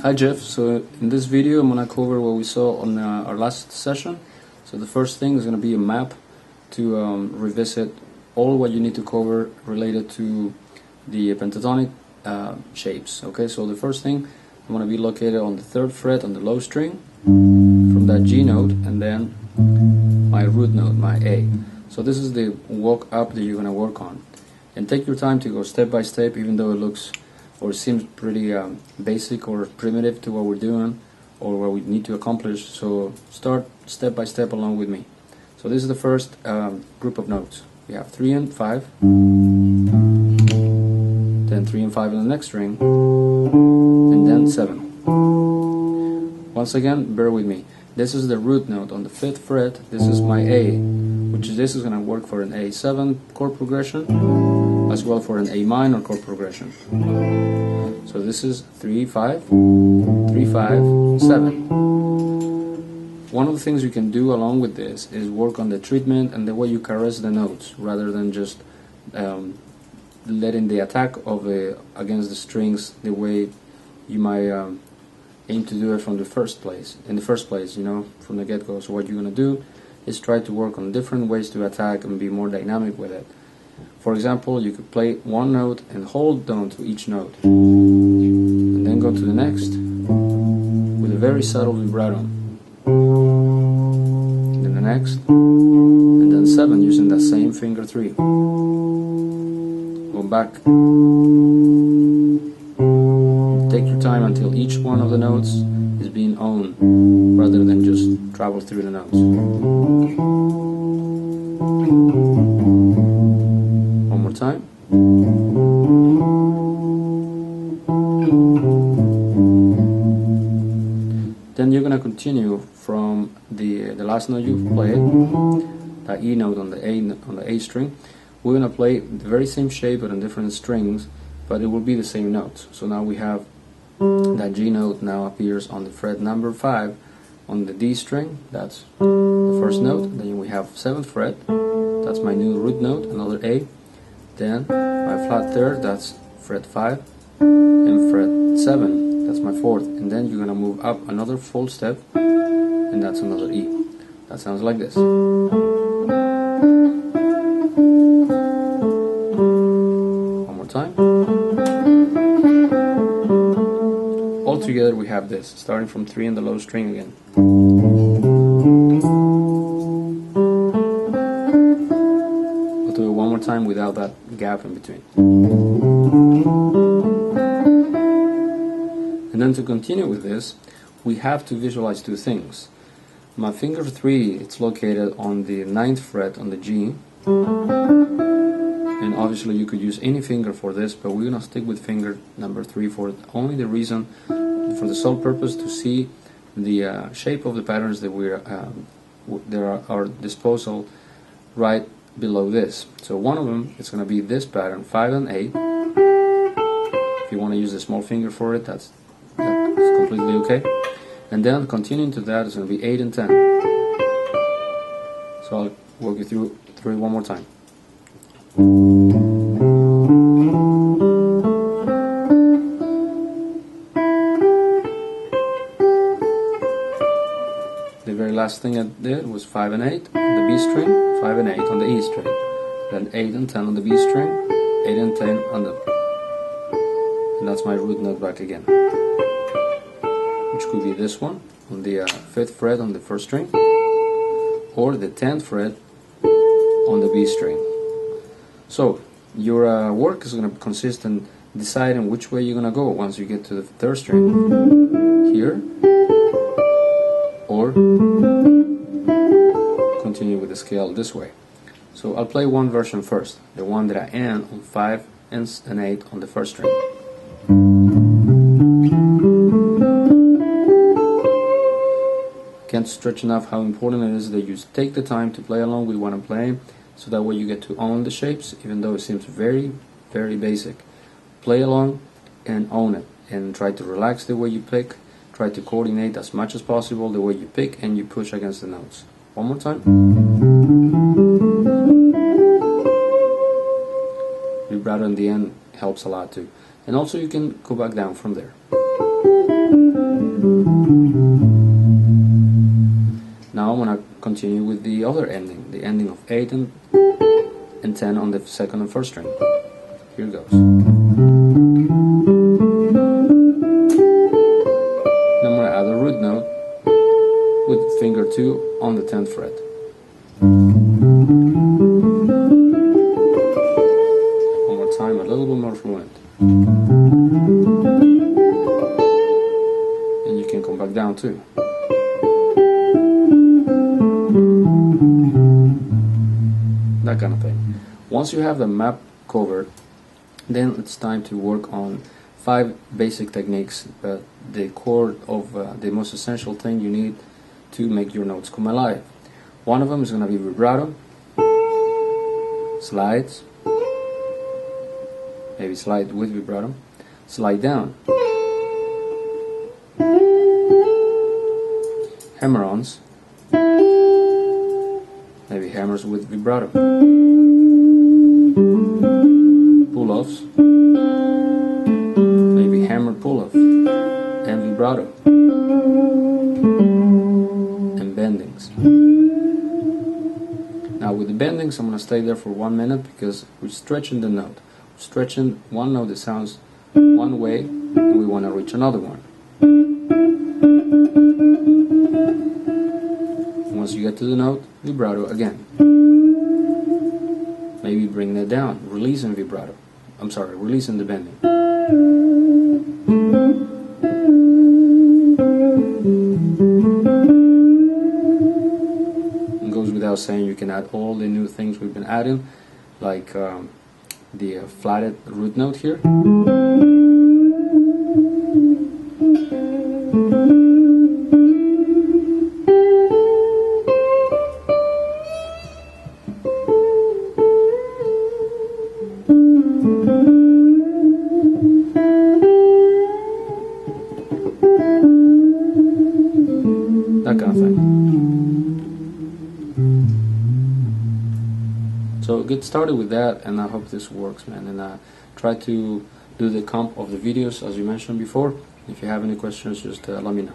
Hi Jeff, so in this video I'm going to cover what we saw on our last session. So the first thing is going to be a map to revisit all what you need to cover related to the pentatonic shapes. Okay, so the first thing I'm going to be located on the 3rd fret on the low string from that G note, and then my root note, my A. So this is the walk up that you're going to work on, and take your time to go step by step, even though it looks or seems pretty basic or primitive to what we're doing or what we need to accomplish. So start step by step along with me. So this is the first group of notes. We have 3 and 5, then 3 and 5 on the next string, and then 7. Once again, bear with me. This is the root note on the 5th fret. This is my A, which this is going to work for an A7 chord progression, as well for an A minor chord progression. So this is 3, 5, 3, 5, 7. One of the things you can do along with this is work on the treatment and the way you caress the notes, rather than just letting the attack of against the strings the way you might aim to do it from the first place, you know, from the get-go. So what you're going to do is try to work on different ways to attack and be more dynamic with it. For example, you could play one note and hold down to each note, and then go to the next with a very subtle vibrato, and then the next, and then 7 using that same finger 3. Go back. Take your time until each one of the notes is being owned, rather than just travel through the notes. One more time. Then you're going to continue from the last note you've played, that E note on the A string. We're going to play the very same shape but on different strings, but it will be the same notes. So now we have that G note now appears on the fret number 5 on the D string. That's the first note. Then we have 7th fret. That's my new root note, another A. Then my flat 3rd, that's fret 5, and fret 7, that's my 4th. And then you're gonna move up another full step, and that's another E. That sounds like this. One more time. All together we have this, starting from 3 in the low string again. I'll do it one more time without that gap in between. And then to continue with this, we have to visualize two things. My finger 3, it's located on the 9th fret on the G, and obviously you could use any finger for this, but we're gonna stick with finger number 3 for only the reason, for the sole purpose to see the shape of the patterns that we're there are our disposal right below this. So one of them is going to be this pattern, 5 and 8. If you want to use the small finger for it, that's completely okay. And then continuing to that is going to be 8 and 10. So I'll walk you through it one more time. The very last thing I did was 5 and 8 on the B string, 5 and 8 on the E string, then 8 and 10 on the B string, 8 and 10 on the, and that's my root note back again, which could be this one on the 5th fret on the 1st string, or the 10th fret on the B string. So your work is going to consist in deciding which way you're going to go once you get to the 3rd string, here, or continue with the scale this way. So I'll play one version first, the one that I end on 5 and 8 on the 1st string. Can't stretch enough how important it is that you take the time to play along with what I'm playing, so that way you get to own the shapes, even though it seems very, very basic. Play along and own it, and try to relax the way you pick. Try to coordinate as much as possible the way you pick and you push against the notes. One more time. Vibrato in the end helps a lot too. And also you can go back down from there. Now I'm gonna continue with the other ending, the ending of 8 and 10 on the second and first string. Here goes. Now I'm gonna add a root note with finger 2 on the 10th fret. One more time, a little bit more fluent. And you can come back down too. That kind of thing. Once you have the map covered, then it's time to work on 5 basic techniques, but the core of the most essential thing you need to make your notes come alive. One of them is going to be vibrato, slides, maybe slide with vibrato, slide down, hammer-ons, maybe hammers with vibrato, pull-offs, maybe hammer pull-off and vibrato, and bendings. Now with the bendings I'm going to stay there for 1 minute because we're stretching the note. We're stretching one note that sounds one way and we want to reach another one. Once you get to the note, vibrato again. Maybe bring that down, releasing vibrato. I'm sorry, releasing the bending. It goes without saying you can add all the new things we've been adding, like the flatted root note here. That kind of thing. So get started with that, and I hope this works, man. And try to do the comp of the videos as you mentioned before. If you have any questions, just let me know.